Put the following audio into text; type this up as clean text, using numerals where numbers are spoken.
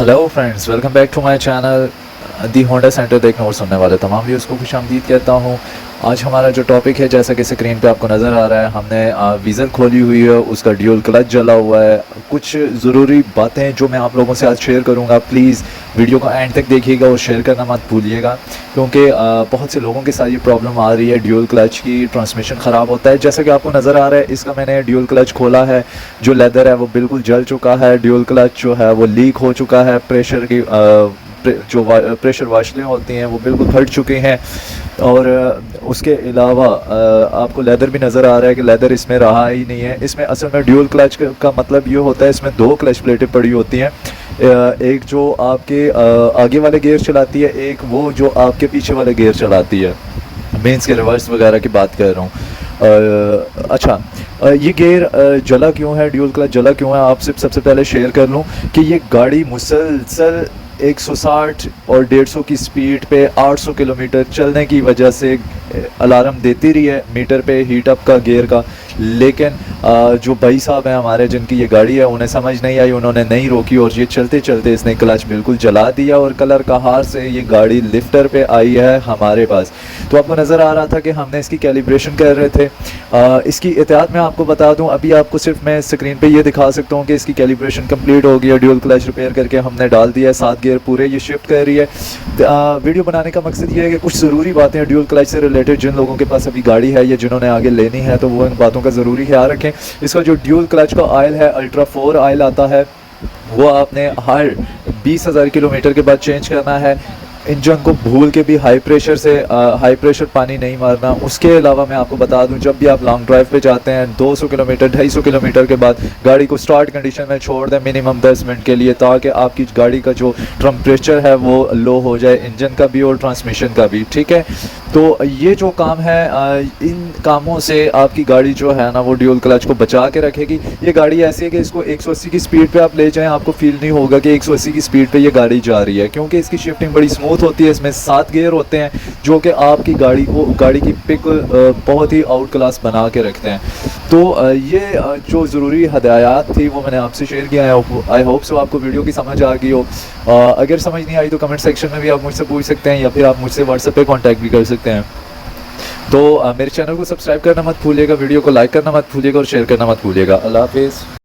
Hello friends, welcome back to my channel the Honda centre. देखने और सुनने वाले तमाम व्यूज़ को खुशामदीद कहता हूँ। आज हमारा जो टॉपिक है, जैसा कि स्क्रीन पे आपको नज़र आ रहा है, हमने विज़न खोली हुई है, उसका ड्यूल क्लच जला हुआ है। कुछ ज़रूरी बातें जो मैं आप लोगों से आज शेयर करूँगा, प्लीज़ वीडियो को एंड तक देखिएगा और शेयर करना मत भूलिएगा, क्योंकि बहुत से लोगों के साथ ये प्रॉब्लम आ रही है। ड्यूल क्लच की ट्रांसमिशन ख़राब होता है। जैसा कि आपको नज़र आ रहा है, इसका मैंने ड्यूल क्लच खोला है, जो लेदर है वो बिल्कुल जल चुका है। ड्यूल क्लच जो है वो लीक हो चुका है। प्रेशर की जो प्रेशर वाशलें होती हैं वो बिल्कुल फट चुकी हैं। और उसके अलावा आपको लेदर भी नज़र आ रहा है कि लेदर इसमें रहा ही नहीं है। इसमें असल में ड्यूल क्लच का मतलब ये होता है, इसमें दो क्लच प्लेटें पड़ी होती हैं। एक जो आपके आगे वाले गियर चलाती है, एक वो जो आपके पीछे वाले गियर चलाती है। मेंस के रिवर्स वगैरह की बात कर रहा हूँ। अच्छा, ये गियर जला क्यों है, ड्यूल क्लच जला क्यों है, आपसे सबसे पहले शेयर कर लूँ कि ये गाड़ी मुसलसल 160 और 150 की स्पीड पे 800 किलोमीटर चलने की वजह से अलार्म देती रही है मीटर पे हीट अप का गियर का। लेकिन जो भाई साहब हैं हमारे, जिनकी ये गाड़ी है, उन्हें समझ नहीं आई, उन्होंने नहीं रोकी और ये चलते चलते इसने क्लच बिल्कुल जला दिया और कलर का हार से ये गाड़ी लिफ्टर पे आई है हमारे पास। तो आपको नज़र आ रहा था कि हमने इसकी कैलिब्रेशन कर रहे थे। इसकी एहतियात मैं आपको बता दूं, अभी आपको सिर्फ मैं स्क्रीन पे ये दिखा सकता हूँ कि इसकी कैलिब्रेशन कंप्लीट हो गई है। ड्यूल क्लच रिपेयर करके हमने डाल दिया है, 7 गियर पूरे ये शिफ्ट कर रही है। वीडियो बनाने का मकसद ये है कि कुछ ज़रूरी बातें ड्यूल क्लच से रिलेटेड, जिन लोगों के पास अभी गाड़ी है या जिन्होंने आगे लेनी है, तो वो इन बातों का ज़रूरी ख्याल रखें। इसका जो ड्यूल क्लच का ऑयल है, अल्ट्रा 4 ऑयल आता है, वो आपने हर 20,000 किलोमीटर के बाद चेंज करना है। इंजन को भूल के भी हाई प्रेशर से हाई प्रेशर पानी नहीं मारना। उसके अलावा मैं आपको बता दूं, जब भी आप लॉन्ग ड्राइव पे जाते हैं, 200 किलोमीटर 250 किलोमीटर के बाद गाड़ी को स्टार्ट कंडीशन में छोड़ दें मिनिमम 10 मिनट के लिए, ताकि आपकी गाड़ी का जो टेम्परेचर है वो लो हो जाए, इंजन का भी और ट्रांसमिशन का भी। ठीक है, तो ये जो काम है, इन कामों से आपकी गाड़ी जो है ना, वो ड्यूल क्लच को बचा के रखेगी। ये गाड़ी ऐसी है कि इसको 180 की स्पीड पे आप ले जाएं, आपको फील नहीं होगा कि 180 की स्पीड पे ये गाड़ी जा रही है, क्योंकि इसकी शिफ्टिंग बड़ी स्मूथ होती है। इसमें 7 गियर होते हैं, जो कि आपकी गाड़ी की पिक बहुत ही आउट क्लास बना के रखते हैं। तो ये जो ज़रूरी हदायत थी वो मैंने आपसे शेयर किया है। आई होप सो आपको वीडियो की समझ आ गई हो। अगर समझ नहीं आई तो कमेंट सेक्शन में भी आप मुझसे पूछ सकते हैं, या फिर आप मुझसे व्हाट्सएप पे कांटेक्ट भी कर सकते हैं। तो मेरे चैनल को सब्सक्राइब करना मत भूलिएगा, वीडियो को लाइक करना मत भूलिएगा और शेयर करना मत भूलिएगा। अल्लाह हाफिज़।